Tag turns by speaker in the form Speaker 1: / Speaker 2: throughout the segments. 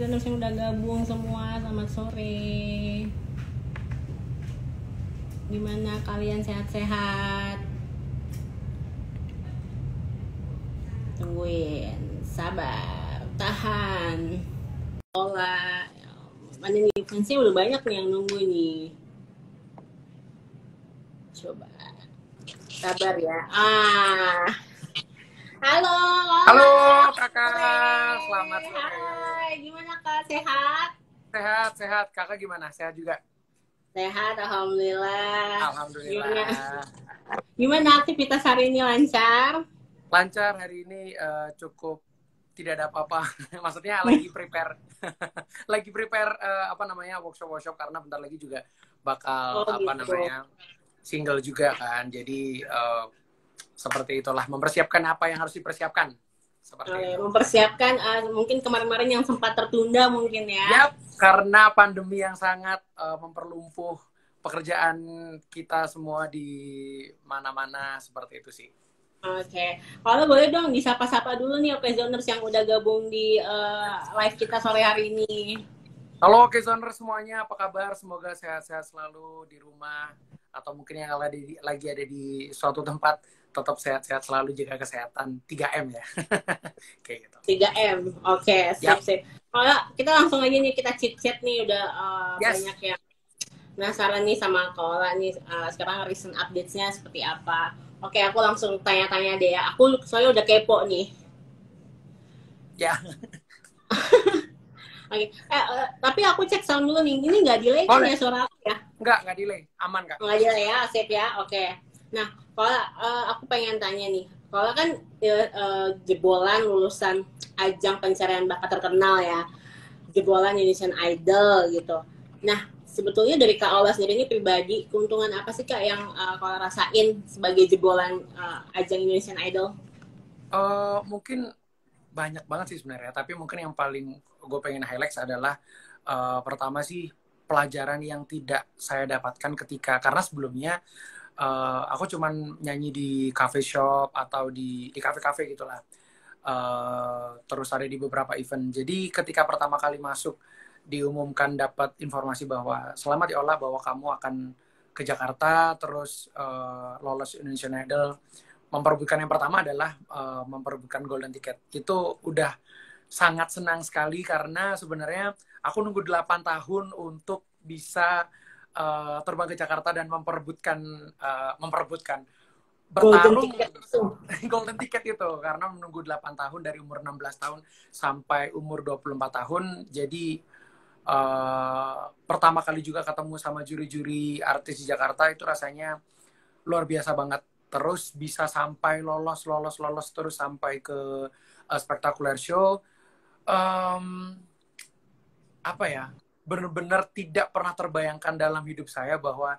Speaker 1: Listeners yang udah gabung semua, selamat sore. Gimana kalian, sehat-sehat? Tungguin, sabar, tahan. Olah, mana nih fansnya udah banyak nih yang nunggu nih. Coba, sabar ya. Halo,
Speaker 2: Halo
Speaker 1: Lola.
Speaker 2: kakak, selamat sore.
Speaker 1: Hai, gimana kak? Sehat?
Speaker 2: Sehat. Kakak gimana? Sehat juga?
Speaker 1: Sehat, alhamdulillah.
Speaker 2: Alhamdulillah.
Speaker 1: Gimana aktivitas hari ini, lancar?
Speaker 2: Lancar hari ini, cukup tidak ada apa-apa. Maksudnya lagi prepare, workshop karena bentar lagi juga bakal
Speaker 1: Gitu.
Speaker 2: single juga kan. Jadi seperti itulah, mempersiapkan apa yang harus dipersiapkan. Seperti itu.
Speaker 1: Mempersiapkan mungkin kemarin-kemarin yang sempat tertunda mungkin ya.
Speaker 2: Yap, karena pandemi yang sangat memperlumpuh pekerjaan kita semua di mana-mana, seperti itu sih.
Speaker 1: Oke. Kalau boleh dong disapa-sapa dulu nih Okezoners yang udah gabung di live kita sore hari ini.
Speaker 2: Halo Okezoners semuanya, apa kabar? Semoga sehat-sehat selalu di rumah atau mungkin yang lagi ada di suatu tempat, tetap sehat-sehat selalu, jaga kesehatan, 3M ya. Kayak gitu.
Speaker 1: 3M. Oke, sip. Kalau kita langsung aja nih, kita chit-chat nih, udah banyak yang penasaran nih sama Kola nih, sekarang recent updates-nya seperti apa. Oke, aku langsung tanya-tanya deh ya. Aku soalnya udah kepo nih.
Speaker 2: Ya.
Speaker 1: Oke. Tapi aku cek sound dulu nih. Ini nggak delay kan ya suara aku ya?
Speaker 2: Nggak delay. Aman, Kak.
Speaker 1: Nggak delay ya, sip ya. Oke. Nah, kalau aku pengen tanya nih. Kalau kan jebolan lulusan ajang pencarian bakat terkenal ya. Jebolan Indonesian Idol gitu. Nah, sebetulnya dari Kak Ola sendiri ini pribadi, keuntungan apa sih Kak yang kalau rasain sebagai jebolan ajang Indonesian Idol?
Speaker 2: Mungkin banyak banget sih sebenarnya, tapi mungkin yang paling gue pengen highlight adalah pertama sih pelajaran yang tidak saya dapatkan karena sebelumnya aku cuman nyanyi di cafe shop atau di cafe-cafe gitulah, terus ada di beberapa event. Jadi ketika pertama kali masuk diumumkan dapat informasi bahwa selamat ya Ola, bahwa kamu akan ke Jakarta terus lolos Indonesian Idol, memperebutkan yang pertama adalah memperebutkan golden ticket. Itu udah sangat senang sekali karena sebenarnya aku nunggu 8 tahun untuk bisa terbang ke Jakarta dan memperebutkan bertarung golden ticket itu, karena menunggu 8 tahun dari umur 16 tahun sampai umur 24 tahun. Jadi pertama kali juga ketemu sama juri-juri artis di Jakarta, itu rasanya luar biasa banget. Terus bisa sampai lolos terus sampai ke Spectacular Show. Benar-benar tidak pernah terbayangkan dalam hidup saya bahwa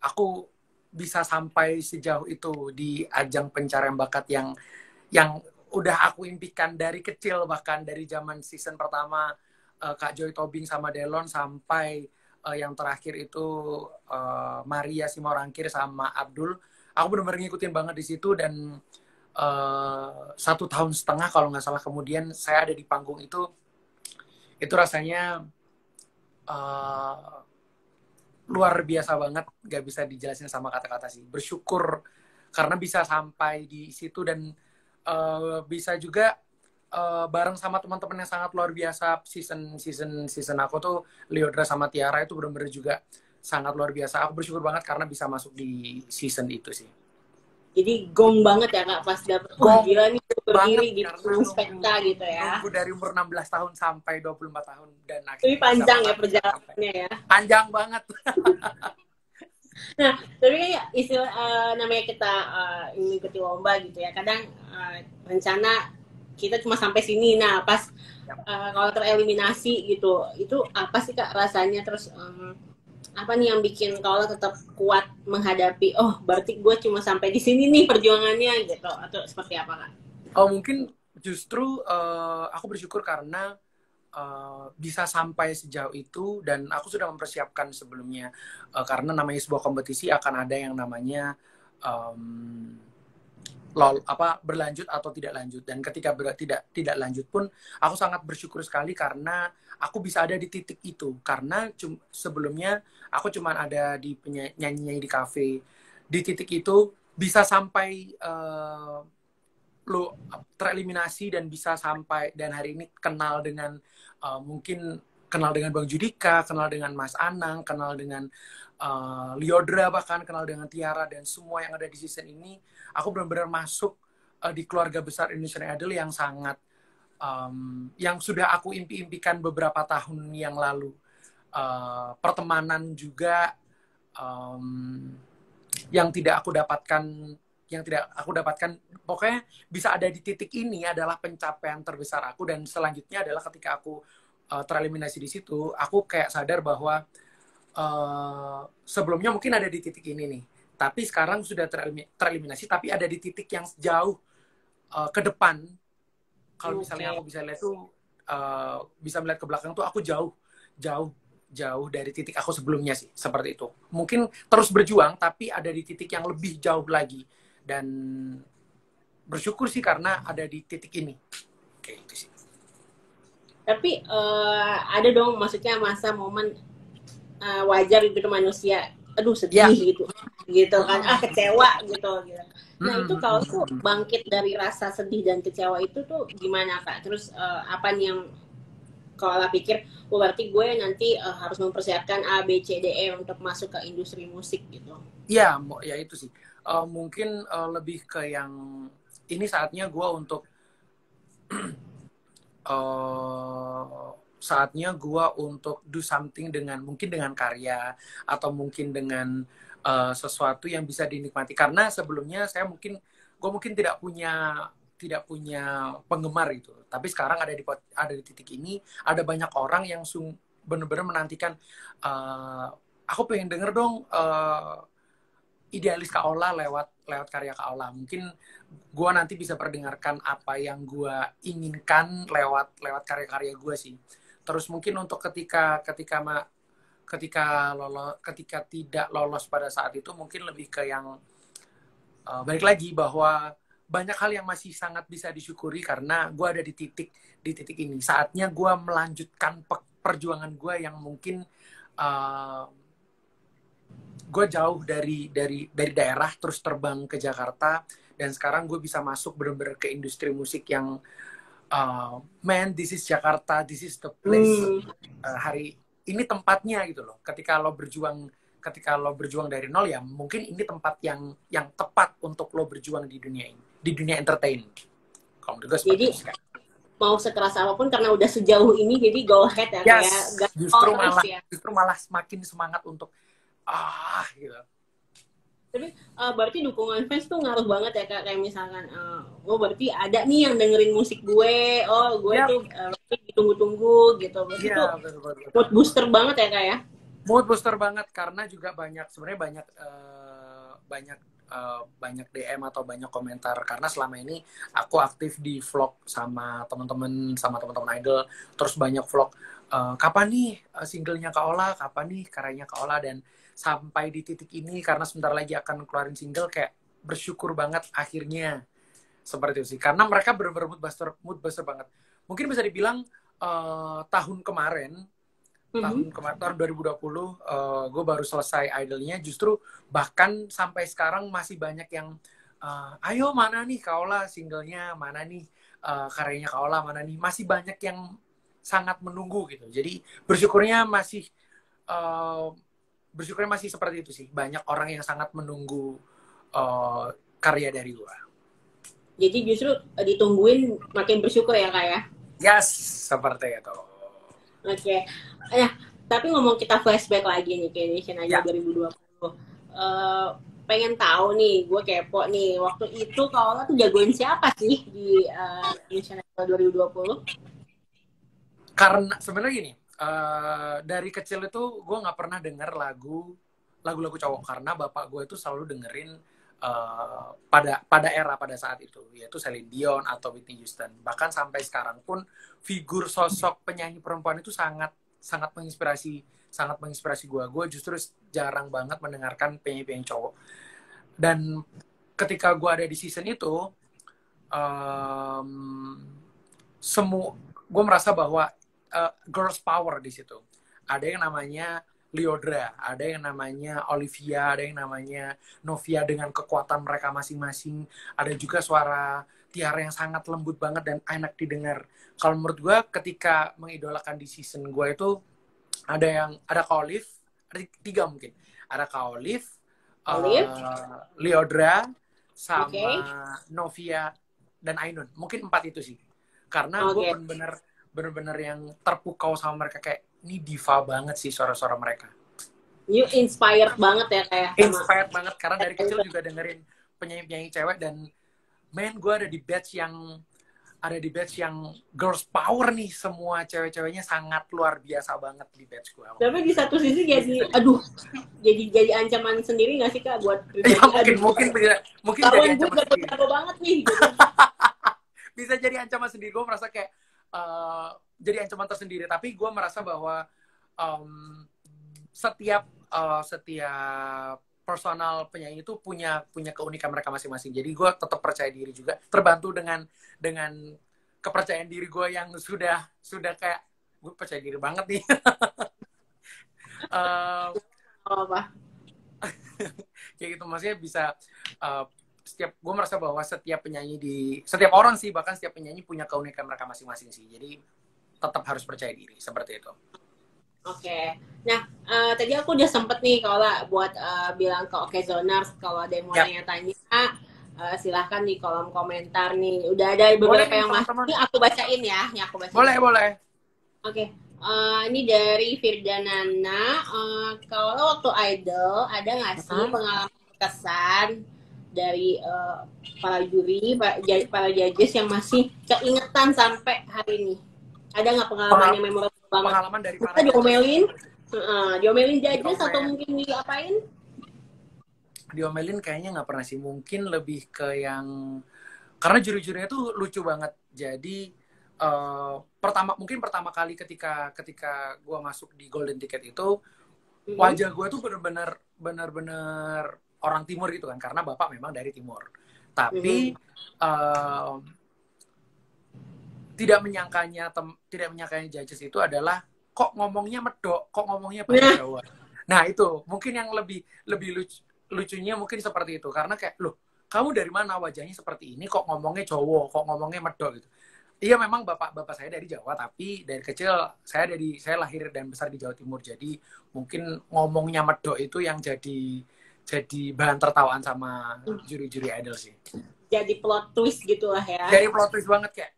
Speaker 2: aku bisa sampai sejauh itu di ajang pencarian bakat yang udah aku impikan dari kecil, bahkan dari zaman season pertama Kak Joy Tobing sama Delon sampai yang terakhir itu Maria Simorangkir sama Abdul. Aku benar-benar ngikutin banget di situ, dan 1,5 tahun kalau nggak salah kemudian saya ada di panggung itu rasanya luar biasa banget, nggak bisa dijelasin sama kata-kata sih. Bersyukur karena bisa sampai di situ, dan bisa juga bareng sama teman-teman yang sangat luar biasa. Season aku tuh Leodra sama Tiara itu benar-benar juga sangat luar biasa. Aku bersyukur banget karena bisa masuk di season itu sih.
Speaker 1: Jadi gong banget ya Kak pas dapet, gila nih berdiri gitu, senang spekta gitu ya.
Speaker 2: Nunggu dari umur 16 tahun sampai 24 tahun dan akhirnya.
Speaker 1: Tapi panjang ya perjalanannya ya.
Speaker 2: Panjang banget.
Speaker 1: Nah, tapi istilah namanya kita mengikuti lomba gitu ya. Kadang rencana kita cuma sampai sini. Nah, pas kalau tereliminasi gitu, itu apa sih Kak rasanya? Terus apa nih yang bikin Kaola tetap kuat menghadapi, berarti gue cuma sampai di sini nih perjuangannya gitu, atau seperti apa Kak?
Speaker 2: Mungkin justru aku bersyukur karena bisa sampai sejauh itu, dan aku sudah mempersiapkan sebelumnya, karena namanya sebuah kompetisi akan ada yang namanya berlanjut atau tidak lanjut. Dan ketika tidak lanjut pun aku sangat bersyukur sekali karena aku bisa ada di titik itu, karena sebelumnya aku cuman ada di nyanyi di kafe. Di titik itu bisa sampai lo tereliminasi dan bisa sampai dan hari ini kenal dengan mungkin kenal dengan Bang Judika, kenal dengan Mas Anang, kenal dengan Liodra, bahkan kenal dengan Tiara, dan semua yang ada di season ini, aku benar-benar masuk di keluarga besar Indonesian Idol yang sangat yang sudah aku impi-impikan beberapa tahun yang lalu. Pertemanan juga yang tidak aku dapatkan, pokoknya bisa ada di titik ini adalah pencapaian terbesar aku. Dan selanjutnya adalah ketika aku tereliminasi di situ, aku kayak sadar bahwa sebelumnya mungkin ada di titik ini nih, tapi sekarang sudah tereliminasi, tapi ada di titik yang jauh ke depan. Kalau misalnya aku bisa lihat tuh, bisa melihat ke belakang tuh, aku jauh dari titik aku sebelumnya sih, seperti itu. Mungkin terus berjuang, tapi ada di titik yang lebih jauh lagi, dan bersyukur sih karena ada di titik ini. Oke, itu sih.
Speaker 1: Tapi ada dong, maksudnya masa momen wajar gitu manusia, aduh sedih gitu kan, kecewa gitu. Nah itu kalau tuh bangkit dari rasa sedih dan kecewa itu tuh gimana Kak? Terus apa nih yang kalau pikir, berarti gue nanti harus mempersiapkan A, B, C, D, E untuk masuk ke industri musik gitu?
Speaker 2: Ya itu sih. Mungkin lebih ke yang ini saatnya gue untuk saatnya gue untuk do something mungkin dengan karya atau mungkin dengan sesuatu yang bisa dinikmati. Karena sebelumnya gue mungkin tidak punya penggemar gitu. Tapi sekarang ada di titik ini, ada banyak orang yang benar-benar menantikan, aku pengen denger dong idealis Kak Ola lewat karya Kak Ola. Mungkin gue nanti bisa perdengarkan apa yang gue inginkan lewat karya-karya gue sih. Terus mungkin untuk ketika tidak lolos pada saat itu, mungkin lebih ke yang balik lagi bahwa banyak hal yang masih sangat bisa disyukuri karena gue ada di titik ini. Saatnya gue melanjutkan perjuangan gue yang mungkin gue jauh dari daerah terus terbang ke Jakarta, dan sekarang gue bisa masuk bener-bener ke industri musik yang man, this is Jakarta, this is the place. Hari ini tempatnya gitu loh. Ketika lo berjuang dari nol, ya mungkin ini tempat yang tepat untuk lo berjuang di dunia ini, di dunia entertain. Kalau menurut gue seperti itu.
Speaker 1: Mau sekeras apapun karena udah sejauh ini, jadi go ahead ya.
Speaker 2: Yes, justru malah semakin semangat untuk gitu.
Speaker 1: Tapi berarti dukungan fans tuh ngaruh banget ya Kak, kayak misalkan berarti ada nih yang dengerin musik gue, gue tuh ditunggu-tunggu gitu. Berarti tuh mood booster banget ya Kak ya?
Speaker 2: Mood booster banget, karena juga sebenarnya banyak DM atau banyak komentar, karena selama ini aku aktif di vlog sama teman-teman idol, terus banyak vlog kapan nih singlenya Kak Ola, kapan nih karyanya Kak Ola, dan sampai di titik ini karena sebentar lagi akan keluarin single, kayak bersyukur banget akhirnya seperti itu sih, karena mereka bener-bener mood booster banget. Mungkin bisa dibilang tahun kemarin tahun 2020 gue baru selesai idolnya, justru bahkan sampai sekarang masih banyak yang ayo mana nih Kak Ola singlenya, mana nih karyanya Kak Ola, mana nih, masih banyak yang sangat menunggu gitu. Jadi bersyukurnya masih seperti itu sih, banyak orang yang sangat menunggu karya dari gue.
Speaker 1: Jadi justru ditungguin makin bersyukur ya Kak ya?
Speaker 2: Yes, seperti itu.
Speaker 1: Oke. Tapi ngomong kita flashback lagi nih ke Indonesian Idol 2020. Pengen tahu nih, gue kepo nih, waktu itu Kak Ola tuh jagoin siapa sih di Indonesian Idol 2020?
Speaker 2: Karena sebenarnya gini, dari kecil itu gue nggak pernah denger lagu-lagu cowok, karena bapak gue itu selalu dengerin pada saat itu, yaitu Celine Dion atau Whitney Houston. Bahkan sampai sekarang pun figur sosok penyanyi perempuan itu sangat menginspirasi gue. Gue justru jarang banget mendengarkan penyanyi cowok. Dan ketika gue ada di season itu, semua gue merasa bahwa girls power di situ. Ada yang namanya Liodra, ada yang namanya Olivia, ada yang namanya Novia dengan kekuatan mereka masing-masing. Ada juga suara Tiara yang sangat lembut banget dan enak didengar. Kalau menurut gue ketika mengidolakan di season gue itu ada Kak Olive, ada 3 mungkin. Ada Kak Olive, Liodra, sama Novia dan Ainun. Mungkin 4 itu sih. Karena gue bener-bener yang terpukau sama mereka, kayak ini diva banget sih suara-suara mereka.
Speaker 1: You inspired banget ya kayak.
Speaker 2: Inspired banget karena dari kecil juga dengerin penyanyi-penyanyi cewek, dan gue ada di batch yang girls power nih, semua cewek-ceweknya sangat luar biasa banget di batch gue.
Speaker 1: Tapi di satu sisi jadi jadi ancaman sendiri nggak sih Kak buat
Speaker 2: ya, mungkin jadi ancaman sendiri.
Speaker 1: Banget nih. Gitu.
Speaker 2: Bisa jadi ancaman sendiri. Gue merasa kayak jadi ancaman tersendiri, tapi gue merasa bahwa setiap personal penyanyi itu punya keunikan mereka masing-masing. Jadi gue tetap percaya diri juga, terbantu dengan kepercayaan diri gue yang sudah kayak gue percaya diri banget nih.
Speaker 1: Apa?
Speaker 2: Kayak gitu, maksudnya bisa gue merasa bahwa setiap orang sih, bahkan setiap penyanyi punya keunikan mereka masing-masing sih. Jadi tetap harus percaya diri seperti itu.
Speaker 1: Oke. Nah, tadi aku udah sempet nih kalau buat bilang ke Okezoners kalau ada yang mau tanya-tanya, silahkan di kolom komentar nih. Udah ada beberapa yang masuk. Ini aku bacain ya.
Speaker 2: Boleh.
Speaker 1: Oke. Ini dari Firdanana. Kalau waktu Idol ada nggak sih pengalaman kesan dari para juri, para judges yang masih keingetan sampai hari ini? Ada nggak pengalaman yang memorable banget?
Speaker 2: Pengalaman dari para
Speaker 1: diomelin judges atau mungkin diapain?
Speaker 2: Diomelin kayaknya nggak pernah sih. Mungkin lebih ke yang karena juri-jurinya tuh lucu banget. Jadi mungkin pertama kali ketika gue masuk di Golden Ticket itu, wajah gue tuh bener-bener orang Timur gitu kan, karena bapak memang dari Timur. Tapi tidak menyangkanya judges itu adalah kok ngomongnya medok, kok ngomongnya bahasa Jawa. Nah itu mungkin yang lebih lucunya mungkin seperti itu, karena kayak loh, kamu dari mana, wajahnya seperti ini kok ngomongnya Jawa, kok ngomongnya medok gitu. Iya memang bapak saya dari Jawa, tapi dari kecil saya lahir dan besar di Jawa Timur, jadi mungkin ngomongnya medok itu yang jadi bahan tertawaan sama juri-juri Idol sih.
Speaker 1: Jadi plot twist gitu lah ya.
Speaker 2: Jadi plot twist banget, kayak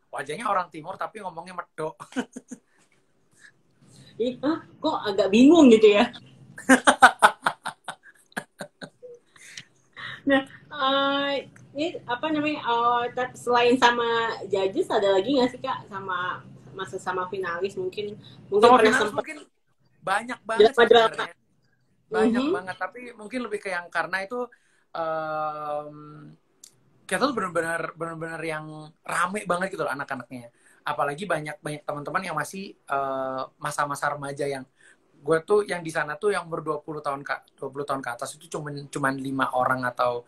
Speaker 2: wajahnya orang Timur tapi ngomongnya medok.
Speaker 1: Kok agak bingung gitu ya. Nah, ini apa namanya? Selain sama judges ada lagi nggak sih Kak sama finalis mungkin
Speaker 2: pernah sempat banyak banget sebenarnya. Banyak banget, tapi mungkin lebih ke yang karena itu kita tuh benar-benar yang rame banget gitu loh anak-anaknya. Apalagi banyak teman-teman yang masih masa-masa remaja, yang gue tuh yang di sana tuh yang ber-20 tahun ke atas itu cuman 5 orang atau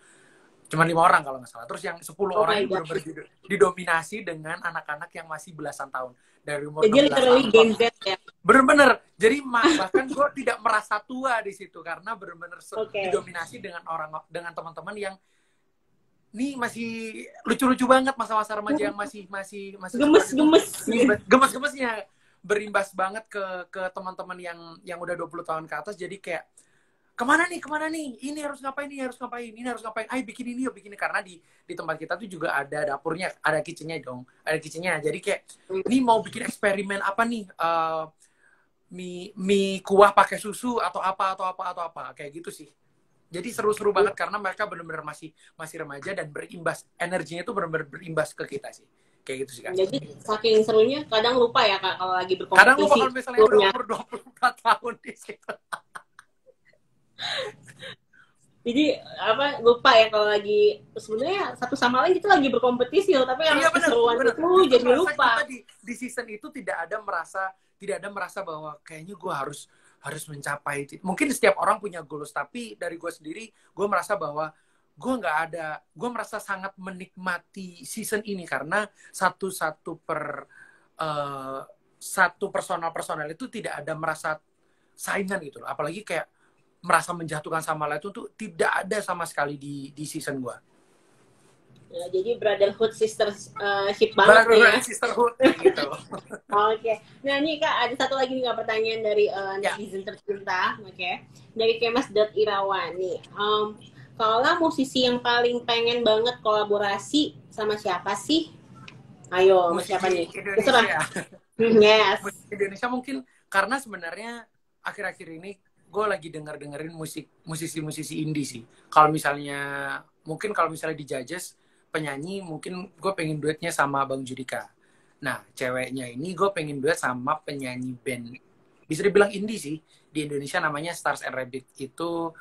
Speaker 2: cuman 5 orang kalau nggak salah. Terus yang 10 orang itu benar-benar didominasi dengan anak-anak yang masih belasan tahun dari umur 16 tahun.
Speaker 1: Ya.
Speaker 2: Bener-bener. Jadi bahkan gue tidak merasa tua di situ karena bener-bener didominasi dengan teman-teman yang ini masih lucu-lucu banget, masa-masa remaja yang masih gemes-gemesnya berimbas banget ke teman-teman yang udah 20 tahun ke atas. Jadi kayak kemana nih, ini harus ngapain, ayo bikin ini, karena di tempat kita tuh juga ada dapurnya, ada kitchennya. Jadi kayak ini mau bikin eksperimen apa nih, mie kuah pakai susu atau apa kayak gitu sih. Jadi seru-seru banget karena mereka benar-benar masih remaja dan energinya tuh benar-benar berimbas ke kita sih. Kayak gitu sih Kak.
Speaker 1: Jadi saking serunya kadang lupa ya Kak kalau lagi berkompetisi.
Speaker 2: Kadang lupa kalau misalnya umur 24 tahun di situ.
Speaker 1: Jadi lupa ya kalau lagi sebenarnya satu sama lain kita lagi berkompetisi loh, tapi yang keseruan itu jadi lupa.
Speaker 2: Kita di season itu tidak ada merasa bahwa kayaknya gue harus mencapai itu. Mungkin setiap orang punya goals, tapi dari gue sendiri gue merasa bahwa gue merasa sangat menikmati season ini karena satu personal itu tidak ada merasa saingan gitu loh. Apalagi kayak merasa menjatuhkan sama lain itu tuh tidak ada sama sekali di season gue.
Speaker 1: Ya, jadi brotherhood sistership banget nih ya.
Speaker 2: Sisterhood gitu.
Speaker 1: Oke. Nah nih Kak, ada satu lagi nih Kak, pertanyaan dari netizen tercinta. Oke. Dari Kemas.Irawan nih. Kalau musisi yang paling pengen banget kolaborasi sama siapa sih? Ayo, sama siapa nih?
Speaker 2: Indonesia.
Speaker 1: Yes.
Speaker 2: Musik Indonesia mungkin karena sebenarnya akhir-akhir ini gue lagi dengerin musisi indie sih. Kalau misalnya di Judges penyanyi mungkin gue pengen duetnya sama Bang Judika. Nah ceweknya ini gue pengen duet sama penyanyi band bisa dibilang indie sih di Indonesia namanya Stars and Rabbit. Itu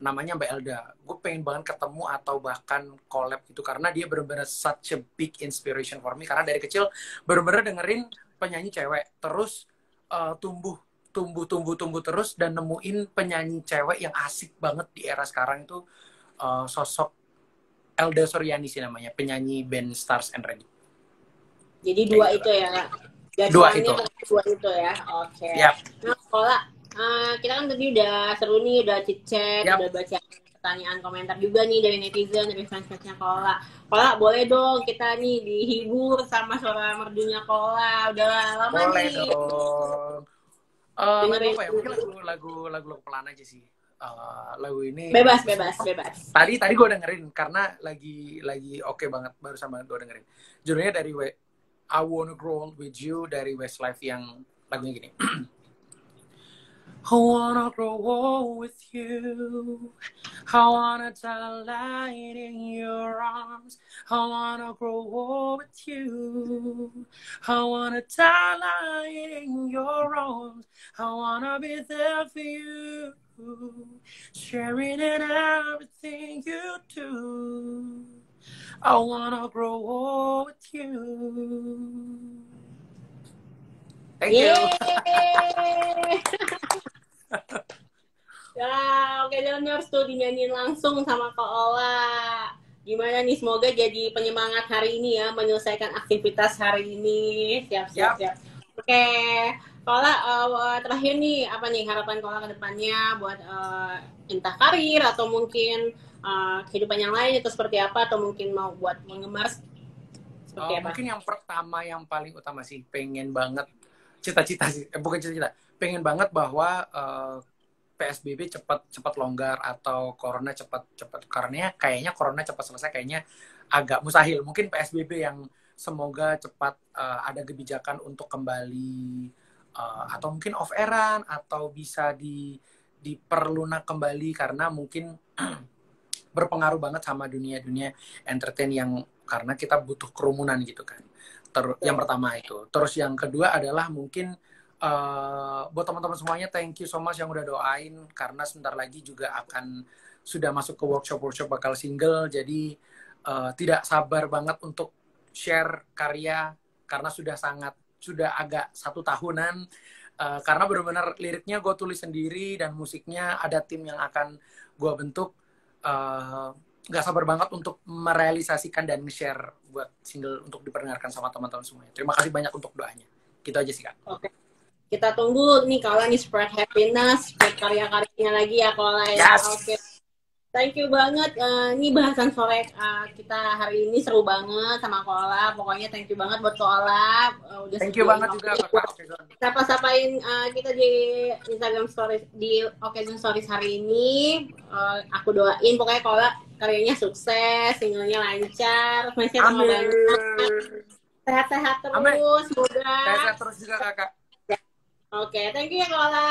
Speaker 2: namanya Mbak Elda. Gue pengen banget ketemu atau bahkan collab gitu karena dia benar-benar such a big inspiration for me karena dari kecil benar-benar dengerin penyanyi cewek terus tumbuh terus dan nemuin penyanyi cewek yang asik banget di era sekarang itu sosok Elda Suryani sih namanya, penyanyi band Stars and Rabbit.
Speaker 1: Jadi dua itu ya.
Speaker 2: Dua itu
Speaker 1: ya. Oke.
Speaker 2: Yep.
Speaker 1: Nah, Kola, kita kan tadi udah seru nih, udah chit-chat,
Speaker 2: Yep.
Speaker 1: udah baca pertanyaan komentar juga nih dari netizen, dari fans-fansnya Kola. Kola, boleh dong kita nih dihibur sama suara merdunya Kola. Udah lama
Speaker 2: boleh
Speaker 1: nih.
Speaker 2: Dong. Lagu apa ya? Mungkin lagu pelan aja sih. Lagu ini
Speaker 1: bebas.
Speaker 2: Tadi gue dengerin karena lagi oke banget, barusan banget gue dengerin. Judulnya dari I Wanna Grow Old With You dari Westlife yang lagunya gini. I wanna grow old with you. I wanna die lying in your arms. I wanna grow old with you. I wanna die lying in your arms. I wanna be there for you. Sharing in everything you do. I wanna grow old with you. Thank you.
Speaker 1: Ya, oke, Donors tuh dinyanyiin langsung sama Kak Ola. Gimana nih, semoga jadi penyemangat hari ini ya, menyelesaikan aktivitas hari ini. Siap. Oke, Kak Ola, terakhir nih, apa nih harapan Kak Ola ke depannya buat entah karir atau mungkin kehidupan yang lain itu seperti apa, atau mungkin mau buat mengemar seperti apa?
Speaker 2: Mungkin yang pertama, yang paling utama sih, pengen banget cita-cita sih, bukan cita-cita, pengen banget bahwa PSBB cepat longgar atau corona cepat karena kayaknya corona cepat selesai, kayaknya agak mustahil. Mungkin PSBB yang semoga cepat ada kebijakan untuk kembali atau mungkin off airan atau bisa diperlunak kembali karena mungkin berpengaruh banget sama dunia entertain yang karena kita butuh kerumunan gitu kan. Yang pertama itu. Terus yang kedua adalah mungkin buat teman-teman semuanya, thank you so much yang udah doain karena sebentar lagi juga akan sudah masuk ke workshop bakal single, jadi tidak sabar banget untuk share karya karena sudah agak 1 tahunan karena benar-benar liriknya gue tulis sendiri dan musiknya ada tim yang akan gue bentuk. Nggak sabar banget untuk merealisasikan dan share buat single untuk diperdengarkan sama teman-teman semuanya. Terima kasih banyak untuk doanya. Gitu aja sih, Kak.
Speaker 1: Oke. Kita tunggu nih Kak Ola nih spread happiness, spread karya-karyanya lagi ya Kak Ola ya.
Speaker 2: Yes.
Speaker 1: Oke. Thank you banget. Ini bahasan sore kita hari ini seru banget sama Kak Ola. Pokoknya thank you banget buat Kak Ola.
Speaker 2: Thank you banget juga Kak.
Speaker 1: Sapa-sapain kita di Instagram Stories, di Occasion Stories hari ini. Aku doain pokoknya Kak Ola karyanya sukses, singlenya lancar, fansnya tambah banyak. Sehat-sehat terus, semoga.
Speaker 2: Sehat terus juga Kakak.
Speaker 1: Oke, thank you ya Kak Ola.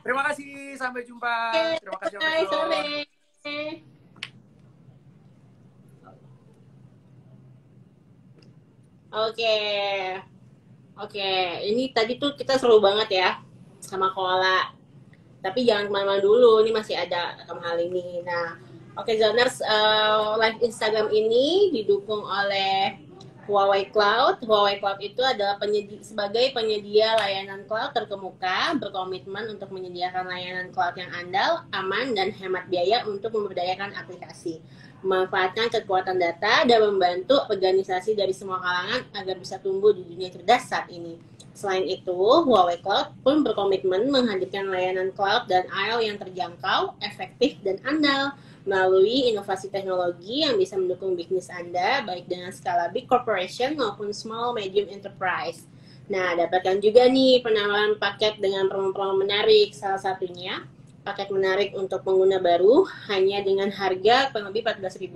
Speaker 2: Terima kasih, sampai jumpa. Terima kasih.
Speaker 1: Sore. Oke, ini tadi tuh kita seru banget ya sama Koala. Tapi jangan kemana-mana dulu, ini masih ada hal ini. Nah, oke Zoners, live Instagram ini didukung oleh Huawei Cloud. Huawei Cloud itu adalah sebagai penyedia layanan cloud terkemuka, berkomitmen untuk menyediakan layanan cloud yang andal, aman, dan hemat biaya untuk memberdayakan aplikasi, memanfaatkan kekuatan data, dan membantu organisasi dari semua kalangan agar bisa tumbuh di dunia cerdas saat ini. Selain itu, Huawei Cloud pun berkomitmen menghadirkan layanan cloud dan IaaS yang terjangkau, efektif, dan andal, melalui inovasi teknologi yang bisa mendukung bisnis Anda, baik dengan skala big corporation maupun small medium enterprise. Nah, dapatkan juga nih penawaran paket dengan promo-promo menarik. Salah satunya, paket menarik untuk pengguna baru hanya dengan harga kurang lebih Rp14.000,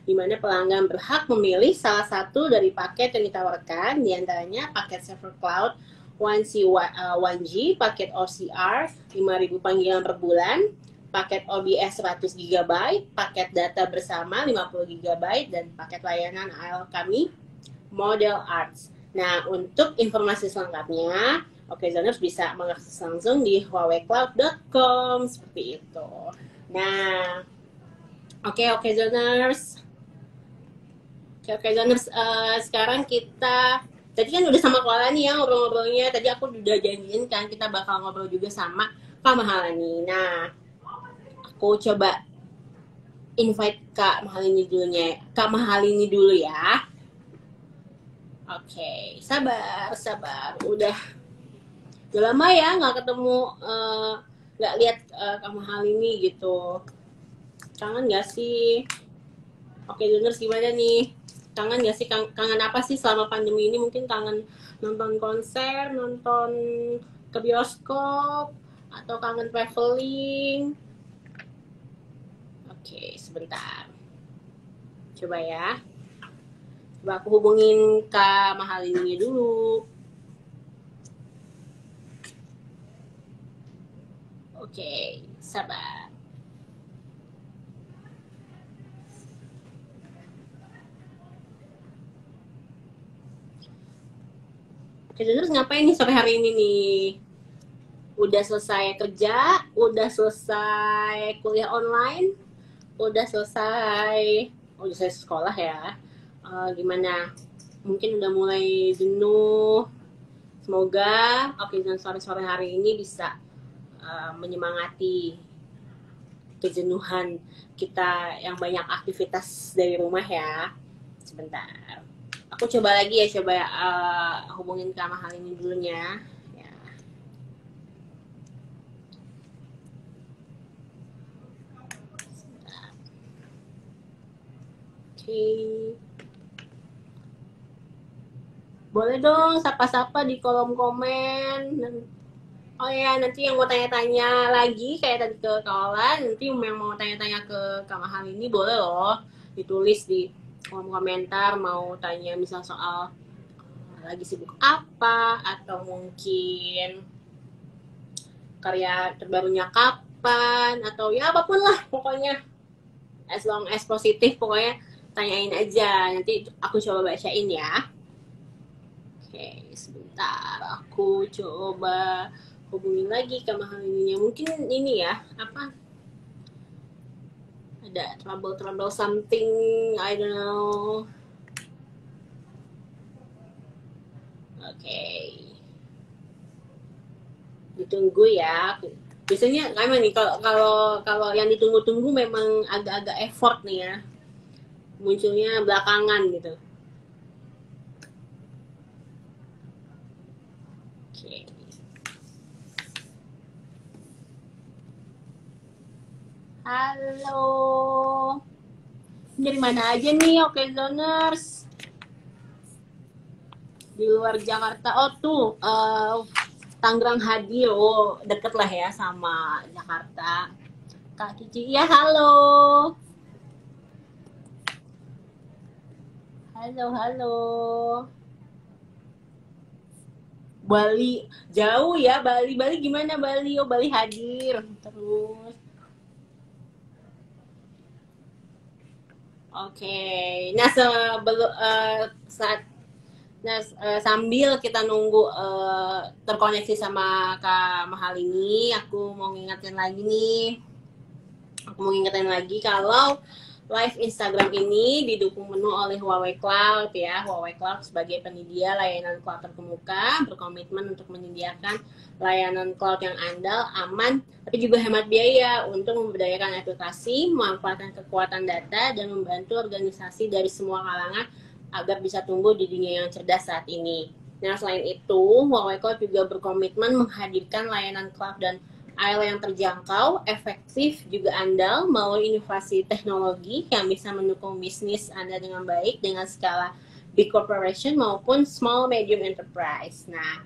Speaker 1: di mana pelanggan berhak memilih salah satu dari paket yang ditawarkan, diantaranya paket server cloud 1G, paket OCR 5.000 panggilan per bulan, paket OBS 100 GB, paket data bersama 50 GB, dan paket layanan AL kami, Model Arts. Nah, untuk informasi selengkapnya, Okezoners bisa mengakses langsung di huaweicloud.com, seperti itu. Nah, Okezoners. Okezoners, sekarang kita, tadi kan udah sama Mahalani ya ngobrol-ngobrolnya, tadi aku udah janjiin kan kita bakal ngobrol juga sama Kak Mahalani. Nah, aku coba invite Kak Mahalini dulu ya. Oke, sabar. Udah lama ya nggak ketemu, nggak lihat Kak Mahalini gitu. Kangen nggak sih? Oke, Zoners gimana nih? Kangen nggak sih? Kangen apa sih selama pandemi ini? Mungkin kangen nonton konser, nonton ke bioskop, atau kangen traveling? Oke, sebentar. Coba ya. Coba aku hubungin Kak Mahalini dulu. Oke, sabar. Oke, terus ngapain nih sore hari ini nih? Udah selesai kerja? Udah selesai kuliah online? Udah selesai sekolah ya. Gimana? Mungkin udah mulai jenuh. Semoga dan sore-sore hari ini bisa menyemangati kejenuhan kita yang banyak aktivitas dari rumah ya. Sebentar. Aku coba lagi ya, hubungin Kak Mahalini dulunya. Boleh dong sapa-sapa di kolom komen. Oh ya, nanti yang mau tanya-tanya lagi kayak tadi ke Kawalan, nanti yang mau tanya-tanya ke Kak Mahalini boleh loh ditulis di kolom komentar, mau tanya misal soal lagi sibuk apa, atau mungkin karya terbarunya kapan, atau ya apapun lah pokoknya, as long as positif, pokoknya tanyain aja, nanti aku coba bacain ya. Oke, sebentar, aku coba hubungin lagi ke Mahalininya. Mungkin ini ya, apa, ada trouble something, I don't know. Oke, ditunggu ya. Biasanya gimana nih, kalau yang ditunggu-tunggu memang agak-agak effort nih ya, munculnya belakangan gitu. Oke. Halo. Dari mana aja nih, Okezoners? Di luar Jakarta. Oh tuh, Tangerang Hadir, deket lah ya sama Jakarta. Kak Cici, ya halo. Halo. Bali, jauh ya Bali. Bali gimana Bali? Oh, Bali Hadir. Terus. Oke. Nah, sambil kita nunggu terkoneksi sama Kak Mahalini, aku mau ngingetin lagi nih. Kalau live Instagram ini didukung penuh oleh Huawei Cloud ya. Huawei Cloud sebagai penyedia layanan cloud terkemuka berkomitmen untuk menyediakan layanan cloud yang andal, aman, tapi juga hemat biaya untuk memberdayakan aplikasi, memanfaatkan kekuatan data, dan membantu organisasi dari semua kalangan agar bisa tumbuh di dunia yang cerdas saat ini. Nah, selain itu, Huawei Cloud juga berkomitmen menghadirkan layanan cloud dan AL yang terjangkau, efektif, juga andal melalui inovasi teknologi yang bisa mendukung bisnis Anda dengan baik dengan skala big corporation maupun small medium enterprise. Nah,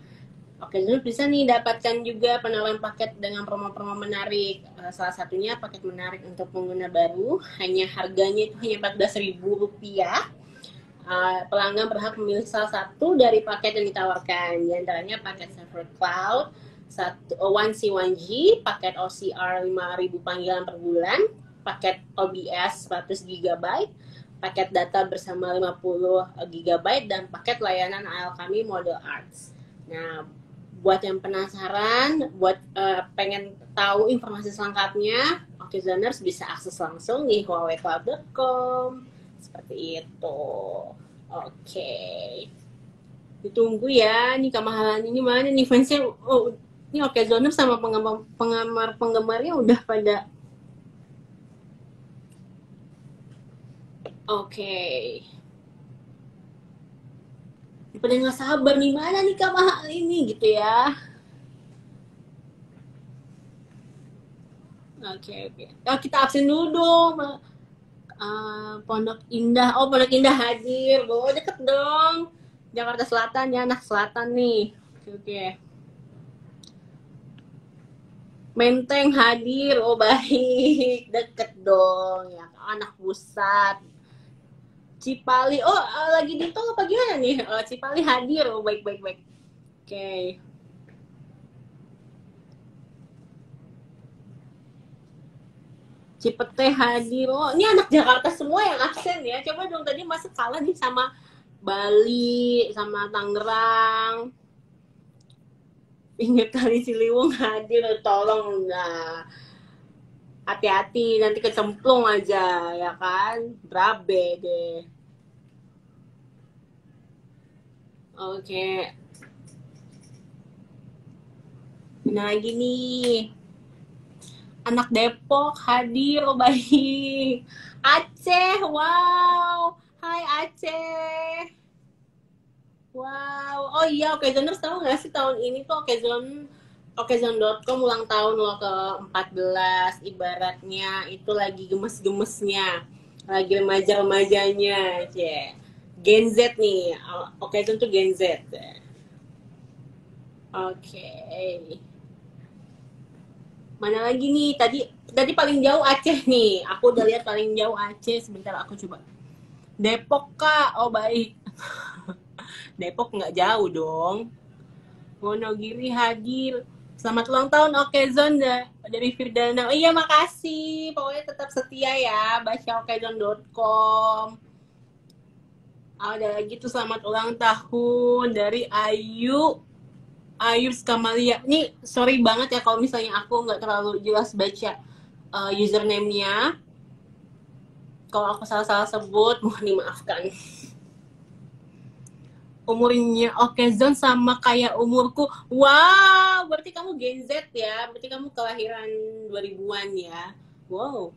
Speaker 1: oke, jadi bisa nih dapatkan juga penawaran paket dengan promo-promo menarik. Salah satunya paket menarik untuk pengguna baru, harganya itu hanya Rp14.000. Pelanggan berhak memilih salah satu dari paket yang ditawarkan, di antaranya paket server cloud, 1C1G, paket OCR 5.000 panggilan per bulan, paket OBS 100 GB, paket data bersama 50 GB, dan paket layanan AL kami Model Arts. Nah, buat yang penasaran, buat pengen tahu informasi selengkapnya, Okezoners bisa akses langsung di huaweicloud.com. Seperti itu. Oke. Ditunggu ya, nih kemahalan ini mana nih fansnya. Oh, ini Okezoners sama penggemar-penggemarnya udah pada. Oke. Pada nggak sabar nih, mana nih kamahal ini gitu ya. Oke. Oh, kita absen dulu dong. Pondok Indah. Oh, Pondok Indah hadir. Oh, deket dong. Jakarta Selatan ya, anak selatan nih. Oke. Menteng hadir. Oh, baik. Deket dong ya, anak pusat. Cipali. Oh, lagi di tol apa gimana nih? Cipali hadir. Oh, baik. Oke. Cipete hadir. Oh, ini anak Jakarta semua yang absen ya. Coba dong, tadi masuk kalah nih sama Bali, sama Tangerang. Pinggir Kali Ciliwung hadir, tolong. Nah, hati-hati nanti kecemplung aja ya kan. Berabe deh. Oke. Nah, lagi nih. Anak Depok hadir, oh baik. Aceh, wow. Hai Aceh. Wow. Oh iya, Okezoners tahu nggak sih tahun ini tuh Okezon.com ulang tahun loh ke-14. Ibaratnya itu lagi gemes-gemesnya. Lagi remaja-remajanya. Gen Z nih. Okezon tuh Gen Z. Oke. Mana lagi nih? Tadi paling jauh Aceh nih. Aku udah lihat paling jauh Aceh. Sebentar aku coba. Depok Kak. Oh baik. Depok nggak jauh dong. Wonogiri hadir. Selamat ulang tahun Okezon dari Firdana. Oh iya, makasih. Pokoknya tetap setia ya. Baca okezon.com. Ada lagi tuh selamat ulang tahun dari Ayu Kamalia. Nih, sorry banget ya kalau misalnya aku nggak terlalu jelas baca username-nya. Kalau aku salah-salah sebut, mohon dimaafkan. Umurnya Okezon sama kayak umurku. Wow, berarti kamu Gen Z ya. Berarti kamu kelahiran 2000-an ya. Wow,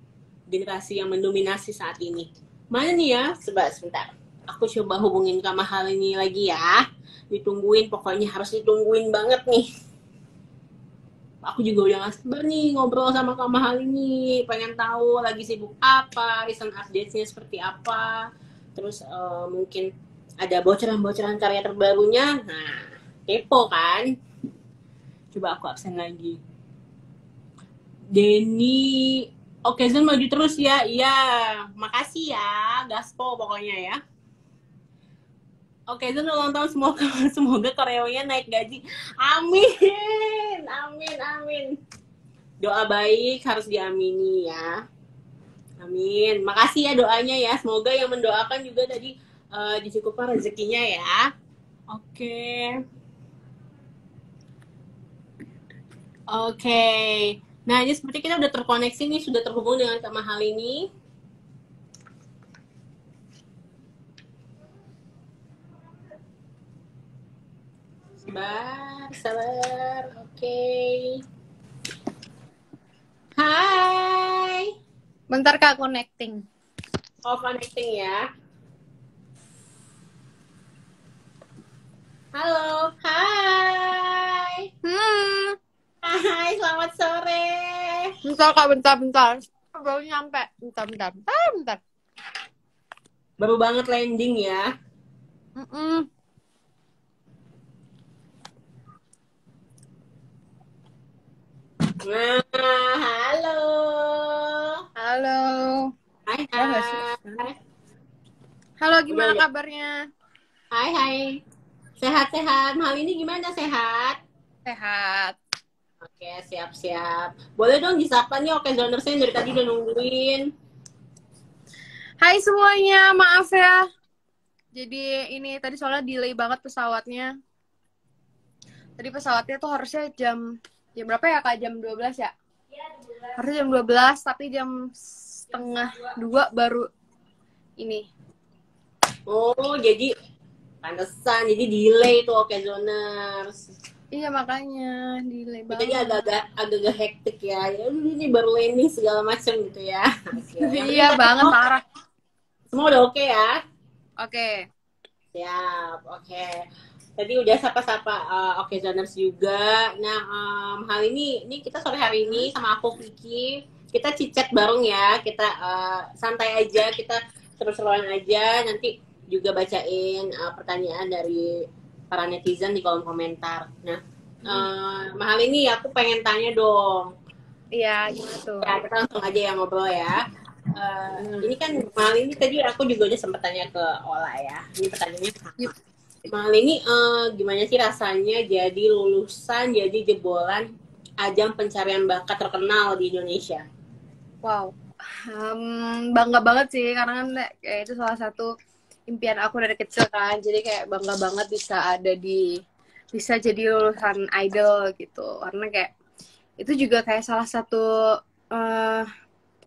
Speaker 1: generasi yang mendominasi saat ini. Mana nih ya? Sebentar. Aku coba hubungin Kamahal ini lagi ya. Ditungguin, pokoknya harus ditungguin banget nih. Aku juga udah gak sabar nih ngobrol sama Kamahal ini. Pengen tahu lagi sibuk apa, recent update-nya seperti apa. Terus mungkin ada bocoran-bocoran karya terbarunya. Nah, kepo kan? Coba aku absen lagi. Denny, Okezon maju terus ya. Iya, makasih ya. Gaspo pokoknya ya. Okezon ulang tahun, semoga karyawannya naik gaji. Amin. Doa baik harus diamini ya. Amin. Makasih ya doanya ya. Semoga yang mendoakan juga tadi dicukupkan rezekinya ya. Oke. Nah, ini seperti kita udah terkoneksi nih, sudah terhubung dengan Kak Mahal ini. sabar. Oke. Hai.
Speaker 3: Bentar Kak, connecting.
Speaker 1: Oh, connecting ya. Halo, hai. Hai, selamat sore.
Speaker 3: Bentar Kak, bentar. Baru nyampe. Bentar.
Speaker 1: Baru banget landing ya. Nah, halo.
Speaker 3: Halo.
Speaker 1: Hai,
Speaker 3: Udah nggak sih?
Speaker 1: hai.
Speaker 3: Halo, gimana
Speaker 1: Udah.
Speaker 3: kabarnya?
Speaker 1: Hai. Sehat-sehat. Hal ini gimana, sehat?
Speaker 3: Sehat.
Speaker 1: Oke, siap-siap. Boleh dong disapa nih Oke Zonersnya dari tadi udah nungguin.
Speaker 3: Hai semuanya, maaf ya. Jadi ini tadi soalnya delay banget pesawatnya. Tadi pesawatnya tuh harusnya jam berapa ya Kak? Jam 12 ya? Iya, 12. Harusnya jam 12, tapi jam setengah 2 baru ini.
Speaker 1: Oh, jadi pantesan. Jadi delay tuh Oke Zoners.
Speaker 3: Iya, makanya delay banget.
Speaker 1: Jadi agak hektik ya. Ya ini baru landing segala macam gitu ya. Oke.
Speaker 3: Iya banget, parah.
Speaker 1: Semua udah oke ya?
Speaker 3: Oke.
Speaker 1: Siap, oke. Tadi udah sapa-sapa Oke Zoners juga. Nah, hal ini kita sore hari ini sama aku Vicky, kita cicat bareng ya. Kita santai aja, kita seru-seruan aja. Nanti juga bacain pertanyaan dari para netizen di kolom komentar. Nah, hal ini aku pengen tanya dong.
Speaker 3: Iya, gimana tuh?
Speaker 1: Ya, kita langsung aja ya ngobrol ya. Ini kan hal ini tadi aku juga udah sempat tanya ke Ola ya. Ini pertanyaannya Mal ini gimana sih rasanya jadi lulusan, jadi jebolan ajang pencarian bakat terkenal di Indonesia?
Speaker 3: Wow, bangga banget sih karena kan kayak itu salah satu impian aku dari kecil kan. Jadi kayak bangga banget bisa jadi lulusan idol gitu. Karena kayak itu juga kayak salah satu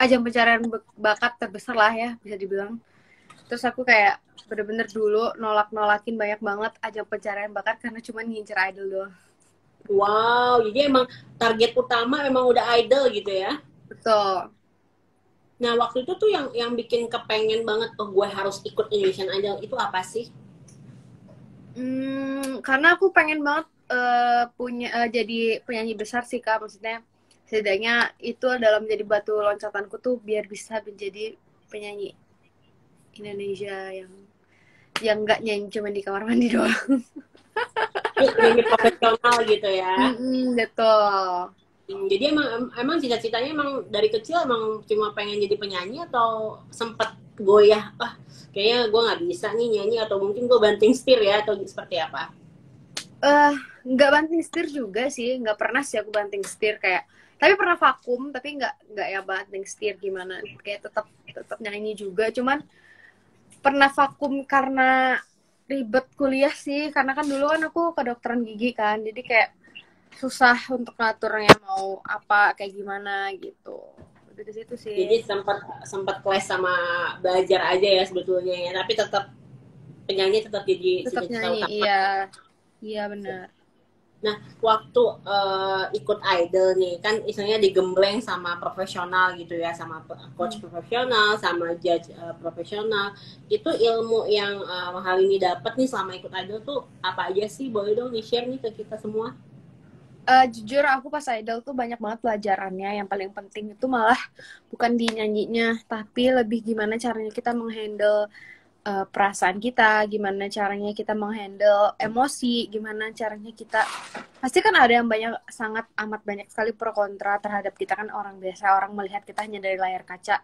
Speaker 3: ajang pencarian bakat terbesar lah ya bisa dibilang. Terus aku kayak bener-bener dulu nolakin banyak banget ajang pencarian bakat karena cuma ngincer idol doang.
Speaker 1: Wow, jadi emang target utama emang udah idol gitu ya?
Speaker 3: Betul.
Speaker 1: Nah, waktu itu tuh yang bikin kepengen banget, oh gue harus ikut Indonesian Idol, itu apa sih?
Speaker 3: Karena aku pengen banget jadi penyanyi besar sih Kak. Maksudnya setidaknya itu dalam menjadi batu loncatanku tuh biar bisa menjadi penyanyi Indonesia yang nggak nyanyi cuma di kamar mandi doang.
Speaker 1: Penyanyi profesional gitu ya?
Speaker 3: Betul.
Speaker 1: Jadi emang cita-citanya emang dari kecil emang cuma pengen jadi penyanyi atau sempet goyah, kayaknya gue nggak bisa nih nyanyi, atau mungkin gue banting setir ya, atau seperti apa?
Speaker 3: Nggak banting setir juga sih, nggak pernah sih aku banting setir kayak, tapi pernah vakum, tapi nggak ya banting setir gimana, kayak tetap nyanyi juga, cuman pernah vakum karena ribet kuliah sih, karena kan dulu kan aku kedokteran gigi kan, jadi kayak susah untuk ngaturnya mau apa kayak gimana gitu. Dari situ sih.
Speaker 1: Jadi sempat kelas sama belajar aja ya sebetulnya ya, tapi tetap penyanyi tetap jadi
Speaker 3: tetap
Speaker 1: cita-cita
Speaker 3: nyanyi,
Speaker 1: utama.
Speaker 3: iya benar.
Speaker 1: Nah, waktu ikut idol nih kan istilahnya digembleng sama profesional gitu ya, sama coach profesional, sama judge profesional. Itu ilmu yang hal ini dapat nih selama ikut idol tuh apa aja sih? Boleh dong di-share nih ke kita semua.
Speaker 3: Jujur aku pas idol tuh banyak banget pelajarannya. Yang paling penting itu malah bukan di nyanyinya, tapi lebih gimana caranya kita menghandle perasaan kita, gimana caranya kita menghandle emosi, gimana caranya kita, pasti kan ada yang sangat amat banyak sekali pro kontra terhadap kita kan, orang biasa, orang melihat kita hanya dari layar kaca,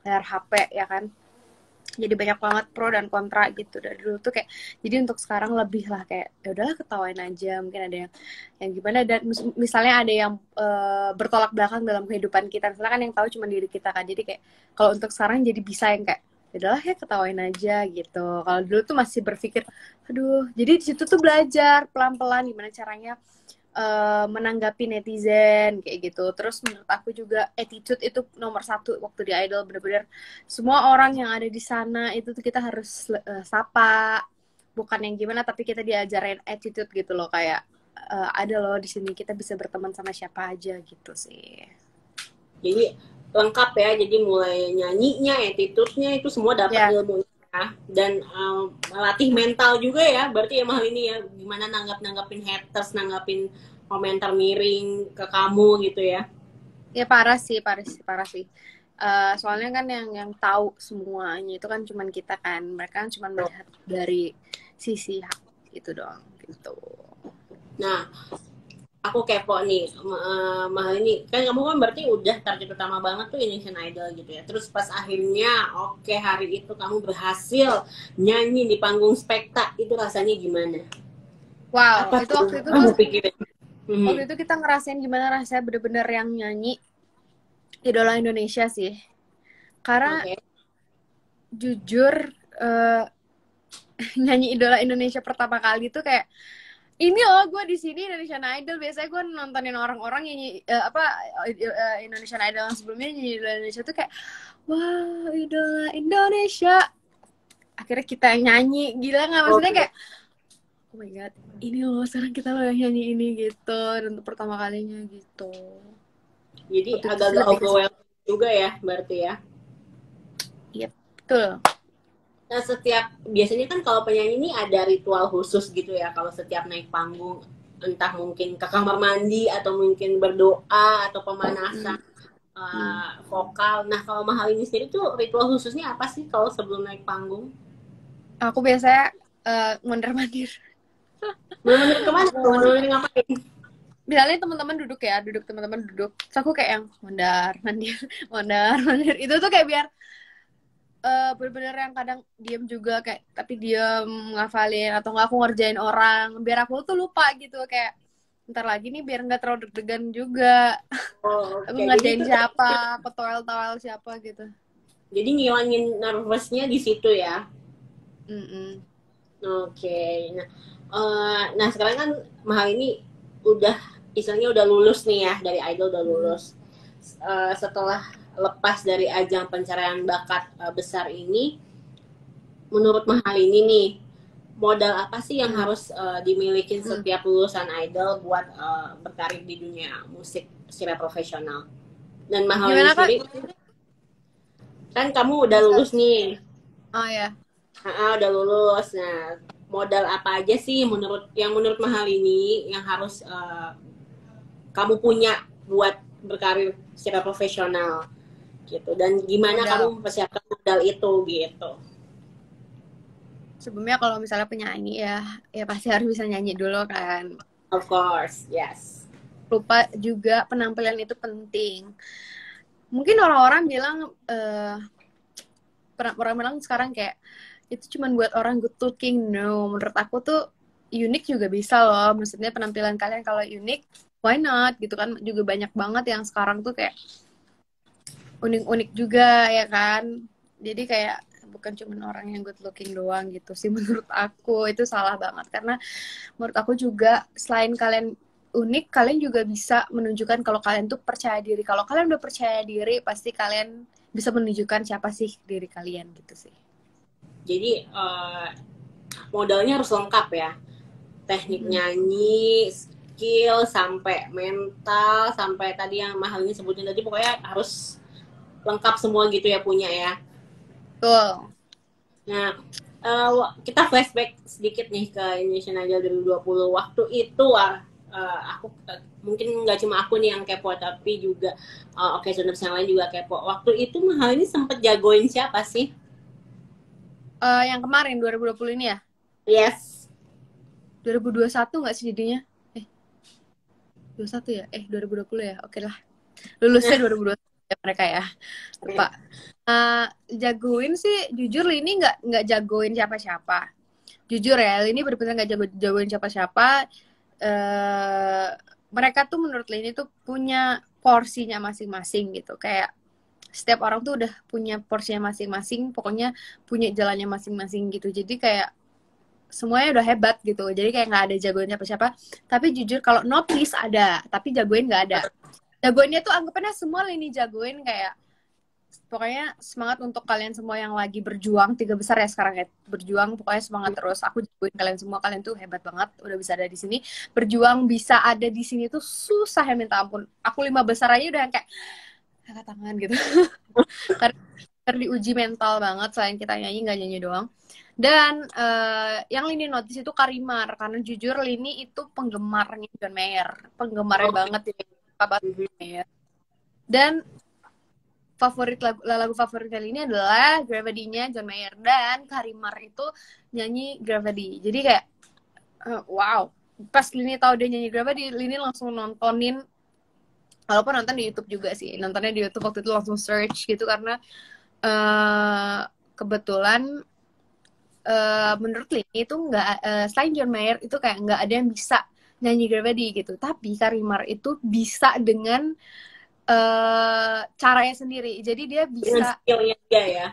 Speaker 3: layar HP ya kan. Jadi banyak banget pro dan kontra gitu dari dulu tuh kayak, jadi untuk sekarang lebih lah kayak ya udahlah ketawain aja, mungkin ada yang gimana, dan misalnya ada yang bertolak belakang dalam kehidupan kita, misalnya kan yang tahu cuma diri kita kan, jadi kayak kalau untuk sekarang jadi bisa yang kayak udahlah ya ketawain aja gitu. Kalau dulu tuh masih berpikir aduh, jadi di situ tuh belajar pelan-pelan gimana caranya menanggapi netizen kayak gitu. Terus menurut aku juga attitude itu nomor satu waktu di idol, bener-bener semua orang yang ada di sana itu tuh kita harus sapa, bukan yang gimana, tapi kita diajarin attitude gitu loh, kayak ada loh di sini kita bisa berteman sama siapa aja gitu sih.
Speaker 1: Jadi lengkap ya, jadi mulai nyanyinya, attitude-nya itu semua dapat ilmu ya. Dan melatih mental juga ya, berarti emang hal ini ya, gimana nanggapin haters, nanggapin komentar miring ke kamu gitu ya.
Speaker 3: Ya parah sih. Soalnya kan yang tahu semuanya itu kan cuman kita kan, mereka kan cuman melihat dari sisi itu doang gitu. Nah,
Speaker 1: aku kepo nih, mahal ini kan kamu kan berarti udah target utama banget tuh Indonesian Idol gitu ya. Terus pas akhirnya hari itu kamu berhasil nyanyi di panggung Spekta, itu rasanya gimana?
Speaker 3: Wow, itu waktu itu
Speaker 1: kamu pikirin?
Speaker 3: Waktu itu kita ngerasain gimana rasanya bener-bener yang nyanyi idola Indonesia sih. Karena jujur nyanyi idola Indonesia pertama kali tuh kayak ini loh, gue di sini Indonesian Idol. Biasanya gue nontonin orang-orang nyanyi Indonesian Idol yang sebelumnya, nyanyi idola Indonesia tuh kayak wah, idola Indonesia. Akhirnya kita nyanyi, gila nggak? Maksudnya kayak oh my god, ini loh sekarang kita loh yang nyanyi ini gitu, dan untuk pertama kalinya gitu.
Speaker 1: Jadi agak-agak overwhelming juga ya, berarti ya?
Speaker 3: Iya, betul.
Speaker 1: Nah, biasanya kan kalau penyanyi ini ada ritual khusus gitu ya, kalau setiap naik panggung, entah mungkin ke kamar mandi, atau mungkin berdoa, atau pemanasan vokal. Nah, kalau Mahal ini sendiri tuh ritual khususnya apa sih kalau sebelum naik panggung?
Speaker 3: Aku biasanya mondar-mandir.
Speaker 1: Mondar-mandir kemana? Mondar-mandir ngapain?
Speaker 3: Misalnya teman-teman duduk. Terus aku kayak yang mondar-mandir. Itu tuh kayak biar bener-bener yang kadang diem juga kayak, tapi diem ngafalin, atau nggak aku ngerjain orang, biar aku tuh lupa gitu, kayak ntar lagi nih biar nggak terlalu deg-degan juga. Aku ngerjain siapa, aku toel siapa gitu.
Speaker 1: Jadi ngilangin nervousnya di situ ya. Nah sekarang kan Mahal ini istilahnya udah lulus nih ya, dari Idol udah lulus. Setelah lepas dari ajang pencarian bakat besar ini, menurut Mahal ini nih, modal apa sih yang harus dimiliki setiap lulusan Idol buat berkarir di dunia musik secara profesional? Dan Mahal ini sendiri, kan kamu udah lulus nih.
Speaker 3: Oh ya.
Speaker 1: Udah lulus. Nah, modal apa aja sih menurut Mahal ini yang harus kamu punya buat berkarir secara profesional gitu, dan gimana kamu mempersiapkan modal itu gitu?
Speaker 3: Sebelumnya kalau misalnya penyanyi ya pasti harus bisa nyanyi dulu kan.
Speaker 1: Of course, yes.
Speaker 3: Lupa juga penampilan itu penting. Mungkin orang-orang bilang sekarang kayak itu cuma buat orang good looking. No, menurut aku tuh unik juga bisa loh. Maksudnya penampilan kalian kalau unik, why not gitu kan? Juga banyak banget yang sekarang tuh kayak unik-unik juga ya kan. Jadi kayak bukan cuma orang yang good looking doang gitu sih, menurut aku itu salah banget. Karena menurut aku juga selain kalian unik, kalian juga bisa menunjukkan kalau kalian tuh percaya diri. Kalau kalian udah percaya diri, pasti kalian bisa menunjukkan siapa sih diri kalian gitu sih.
Speaker 1: Jadi modalnya harus lengkap ya, teknik nyanyi, skill, sampai mental, sampai tadi yang Mahal ini sebutin tadi, pokoknya harus lengkap semua gitu ya, punya ya.
Speaker 3: Betul.
Speaker 1: Nah, kita flashback sedikit nih ke Indonesian Idol 2020. Waktu itu aku mungkin nggak cuma aku nih yang kepo, tapi juga Zoners yang lain juga kepo. Waktu itu Mahal ini sempet jagoin siapa sih?
Speaker 3: Yang kemarin 2020 ini ya?
Speaker 1: Yes.
Speaker 3: 2021 nggak sih jadinya? 21 ya? 2020 ya? Oke lah. Lulusnya 2021 ya mereka ya. Lupa. Jagoin sih, jujur Lini nggak jagoin siapa-siapa. Jujur ya, Lini benar-benar nggak jagoin siapa-siapa. Mereka tuh menurut Lini tuh punya porsinya masing-masing gitu. Kayak setiap orang tuh udah punya porsinya masing-masing, pokoknya punya jalannya masing-masing gitu. Jadi kayak semuanya udah hebat gitu. Jadi kayak nggak ada jagoin siapa-siapa. Tapi jujur kalau notice ada, tapi jagoin nggak ada. Jagoinnya tuh anggapannya semua Lini jagoin, kayak pokoknya semangat untuk kalian semua yang lagi berjuang, 3 besar ya sekarang ya, berjuang, pokoknya semangat terus. Aku jagoin kalian semua, kalian tuh hebat banget, udah bisa ada di sini. Berjuang bisa ada di sini tuh susah ya minta ampun. Aku 5 besar aja udah yang kayak angkat tangan gitu. Karena diuji mental banget, selain kita nyanyi, nggak nyanyi doang. Dan yang Lini notice itu Karimar, karena jujur Lini itu penggemarnya John Mayer, penggemarnya banget ya, kabar John Mayer. Dan lagu favorit kali ini adalah Gravity-nya John Mayer, dan Karimar itu nyanyi Gravity. Jadi kayak wow, pas Lini tahu dia nyanyi Gravity, Lini langsung nontonin, walaupun nonton di YouTube juga sih, nontonnya di YouTube waktu itu langsung search gitu, karena kebetulan menurut Lini itu nggak, selain John Mayer itu kayak nggak ada yang bisa nyanyi Gravity gitu, tapi Karimar itu bisa dengan caranya sendiri. Jadi dia bisa
Speaker 1: dengan skillnya dia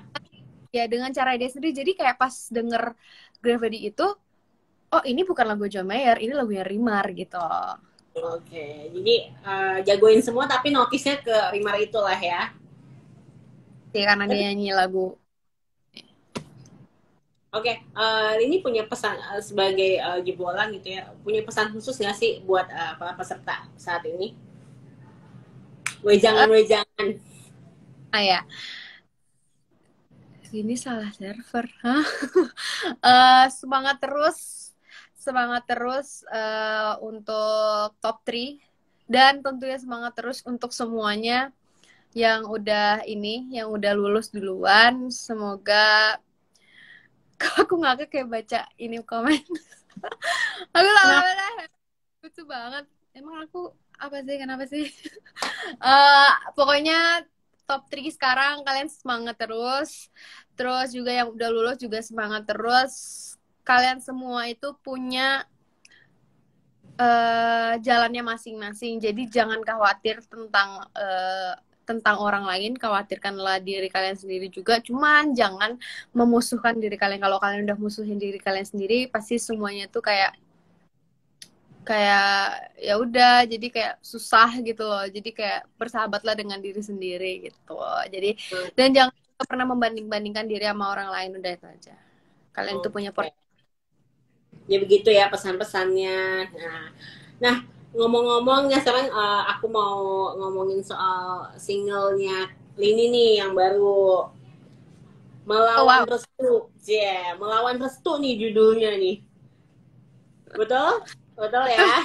Speaker 1: ya
Speaker 3: dengan cara dia sendiri. Jadi kayak pas denger Gravity itu, oh ini bukan lagu John Mayer, ini lagunya Rimar gitu.
Speaker 1: Oke, jadi jagoin semua tapi notisnya ke Rimar itulah ya.
Speaker 3: Ya, karena dia nyanyi lagu.
Speaker 1: Oke, ini punya pesan sebagai jebolan gitu ya, punya pesan khusus nggak sih buat para peserta saat ini? Wejangan.
Speaker 3: Ya. Ini salah server. Semangat terus untuk top 3, dan tentunya semangat terus untuk semuanya yang udah lulus duluan. Semoga aku ngakak kayak baca ini komen. Aku lama-lama lucu banget. Emang aku kenapa sih? Pokoknya top 3 sekarang kalian semangat terus. Terus juga yang udah lulus juga semangat terus. Kalian semua itu punya jalannya masing-masing. Jadi jangan khawatir tentang orang lain, khawatirkanlah diri kalian sendiri juga. Cuman jangan memusuhkan diri kalian. Kalau kalian udah musuhin diri kalian sendiri, pasti semuanya tuh kayak ya udah, jadi kayak susah gitu loh. Jadi kayak bersahabatlah dengan diri sendiri gitu. Jadi dan jangan pernah membanding-bandingkan diri sama orang lain, udah itu aja. Kalian tuh punya
Speaker 1: ya begitu ya pesan-pesannya. Nah ngomong-ngomong ya, sekarang aku mau ngomongin soal singlenya Lini nih yang baru, Melawan Restu. Melawan Restu nih judulnya nih. Betul ya.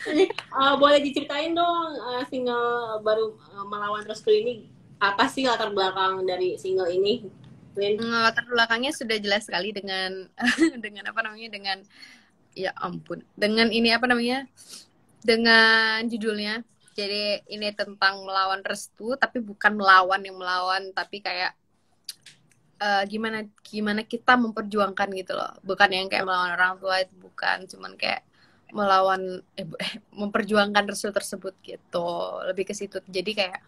Speaker 1: Jadi, boleh diceritain dong single baru Melawan Restu ini, apa sih latar belakang dari single ini, Lin?
Speaker 3: Latar belakangnya sudah jelas sekali dengan dengan ya ampun, dengan dengan judulnya. Jadi ini tentang melawan restu, tapi bukan melawan yang melawan, tapi kayak gimana kita memperjuangkan gitu loh. Bukan yang kayak melawan orang tua, itu bukan, cuman kayak melawan memperjuangkan restu tersebut gitu, lebih ke situ. Jadi kayak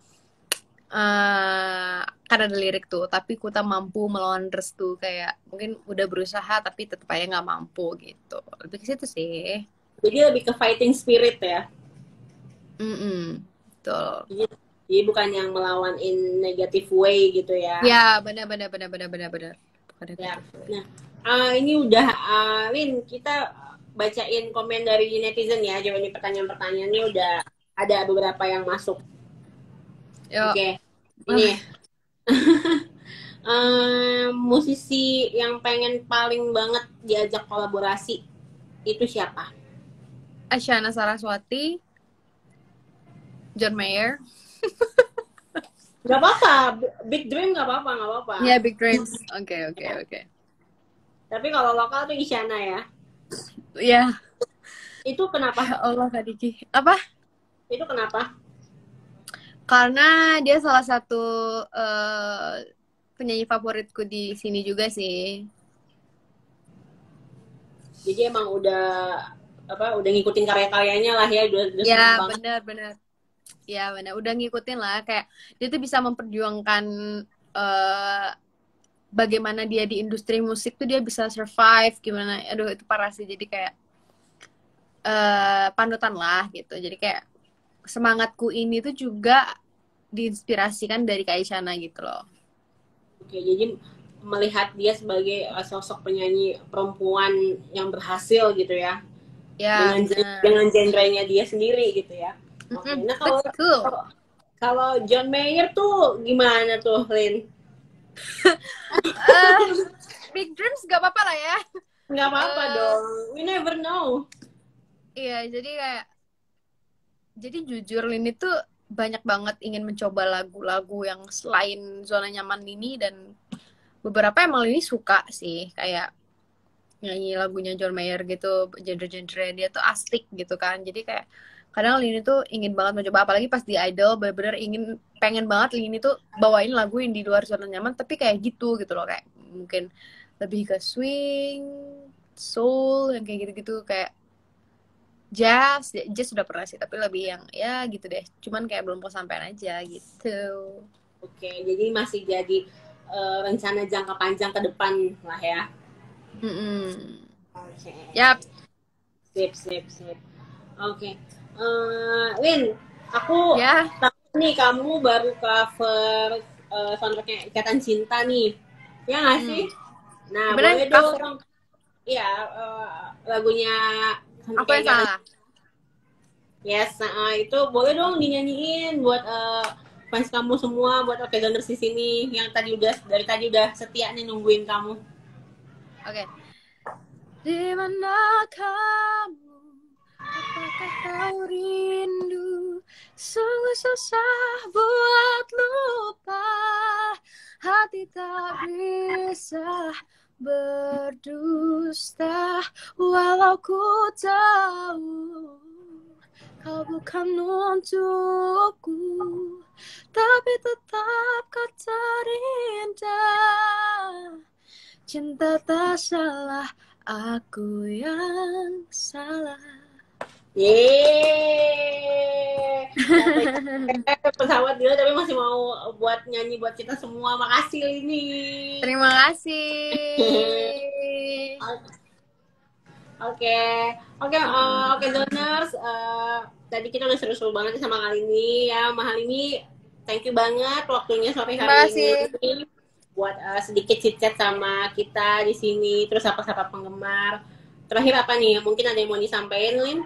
Speaker 3: kan ada lirik tuh, tapi ku tak mampu melawan restu, kayak mungkin udah berusaha tapi tetap aja nggak mampu gitu, lebih ke situ sih.
Speaker 1: Jadi lebih ke fighting spirit ya.
Speaker 3: Betul.
Speaker 1: Jadi bukan yang melawan in negative way gitu ya.
Speaker 3: Ya, benar.
Speaker 1: Ya. Nah, ini udah Lin, kita bacain komen dari netizen ya. Coba nih pertanyaan-pertanyaannya udah ada beberapa yang masuk. Oke. Ini. Musisi yang pengen paling banget diajak kolaborasi itu siapa?
Speaker 3: Isyana Saraswati, John Mayer.
Speaker 1: Gak apa-apa, Big Dream gak apa-apa.
Speaker 3: Ya, Big Dreams. Oke.
Speaker 1: Tapi kalau lokal tuh Isyana ya.
Speaker 3: Iya.
Speaker 1: Itu kenapa?
Speaker 3: Ya Allah, Kak Diki. Apa?
Speaker 1: Itu kenapa?
Speaker 3: Karena dia salah satu penyanyi favoritku di sini juga sih.
Speaker 1: Jadi emang udah ngikutin karya-karyanya lah ya, udah
Speaker 3: ya benar. Ya benar, udah ngikutin lah, kayak dia tuh bisa memperjuangkan bagaimana dia di industri musik tuh dia bisa survive gimana. Aduh, itu parah sih. Jadi kayak panutan lah gitu. Jadi kayak semangatku ini tuh juga diinspirasikan dari Kak Isyana gitu loh.
Speaker 1: Oke, jadi melihat dia sebagai sosok penyanyi perempuan yang berhasil gitu ya.
Speaker 3: Ya,
Speaker 1: dengan genrenya dia sendiri gitu ya. Oke. Nah,
Speaker 3: betul.
Speaker 1: Kalau John Mayer tuh gimana tuh, Lin?
Speaker 3: Big dreams gak apa-apa lah ya.
Speaker 1: Nggak apa-apa dong. We never know.
Speaker 3: Iya, jadi jujur Lini tuh banyak banget ingin mencoba lagu-lagu yang selain zona nyaman Lini, dan beberapa emang Lini suka sih, kayak nyanyi lagunya John Mayer gitu, genre-genre dia tuh asik gitu kan. Jadi kayak kadang Lini tuh ingin banget mencoba, apalagi pas di Idol bener-bener pengen banget Lini tuh bawain lagu yang di luar zona nyaman, tapi kayak gitu loh, kayak mungkin lebih ke swing, soul, yang kayak gitu-gitu, kayak jazz sudah pernah sih, tapi lebih yang ya gitu deh, cuman kayak belum kesampaian aja gitu.
Speaker 1: Oke, jadi masih jadi rencana jangka panjang ke depan lah ya. Oke.
Speaker 3: Yap.
Speaker 1: Sip. Oke. Lin, aku tahu nih kamu baru cover soundtracknya Ikatan Cinta nih, ya nggak sih? Nah, boleh dong. Iya, lagunya
Speaker 3: aku yang salah.
Speaker 1: Yes, itu boleh dong dinyanyiin buat fans kamu semua, buat Okezoners di sini yang dari tadi udah setia nih nungguin kamu.
Speaker 3: Oke. Di mana kamu? Apakah kau rindu? Sungguh susah buat lupa, hati tak bisa berdusta, walau ku tahu kau bukan untukku, tapi tetap kau terindah. Cinta tak salah, aku yang salah.
Speaker 1: Yeay, pesawat dulu tapi masih mau buat nyanyi buat kita semua. Makasih ini.
Speaker 3: Terima kasih.
Speaker 1: Oke, Zoners. Tadi kita udah seru-seru banget sama kali ini ya. Mahal ini, thank you banget waktunya sore hari ini buat sedikit chit-chat sama kita di sini. Terus sapa-sapa penggemar. Terakhir apa nih? Mungkin ada yang mau disampaikan, Lin?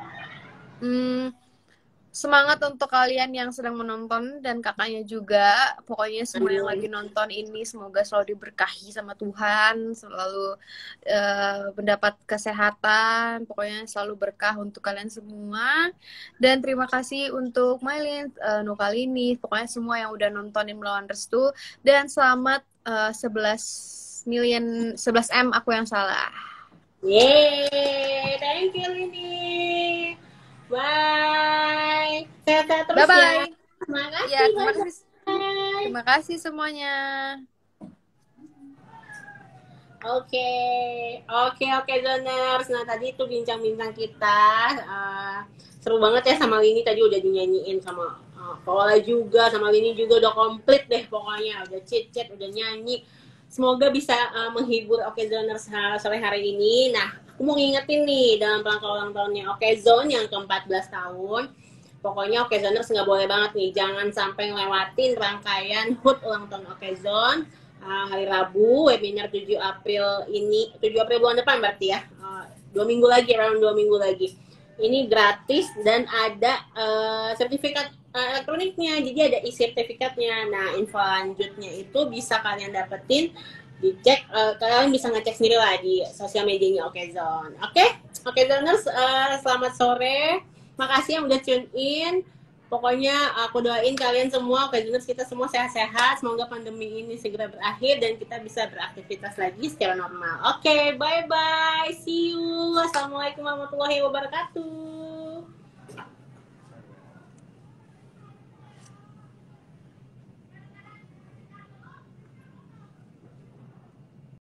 Speaker 3: Semangat untuk kalian yang sedang menonton dan kakaknya juga. Pokoknya semua yang lagi nonton ini semoga selalu diberkahi sama Tuhan, selalu mendapat kesehatan, pokoknya selalu berkah untuk kalian semua. Dan terima kasih untuk Mylin, Nukalini, pokoknya semua yang udah nontonin Melawan Restu. Dan selamat 11 M aku yang salah.
Speaker 1: Yeay, thank you Lini. Bye. Sehat-sehat terus
Speaker 3: bye-bye.
Speaker 1: Ya. Terima kasih.
Speaker 3: Ya, terima kasih semuanya.
Speaker 1: Oke, Zoners. Nah, tadi itu bincang-bincang kita. Seru banget ya sama Lini. Tadi udah dinyanyiin sama Paula juga, sama Lini juga udah komplit deh pokoknya. Udah chit-chat, udah nyanyi. Semoga bisa menghibur Okezoners sore hari ini. Nah, aku mau ngingetin nih dalam rangka ulang tahunnya Okezone yang ke-14 tahun. Pokoknya Okezoners nggak boleh banget nih, jangan sampai ngelewatin rangkaian HUT ulang tahun Okezone hari Rabu, webinar 7 April ini, 7 April bulan depan berarti ya, 2 minggu lagi, around 2 minggu lagi. Ini gratis dan ada sertifikat elektroniknya, jadi ada e-sertifikatnya. Nah, info lanjutnya itu bisa kalian dapetin, dicek, kalian bisa ngecek sendiri lah di sosial medianya Okezone. Okezoners, selamat sore. Makasih yang udah tune in. Pokoknya aku doain kalian semua, Okezoners kita semua sehat-sehat. Semoga pandemi ini segera berakhir dan kita bisa beraktivitas lagi secara normal. Oke, bye-bye. See you. Assalamualaikum warahmatullahi wabarakatuh.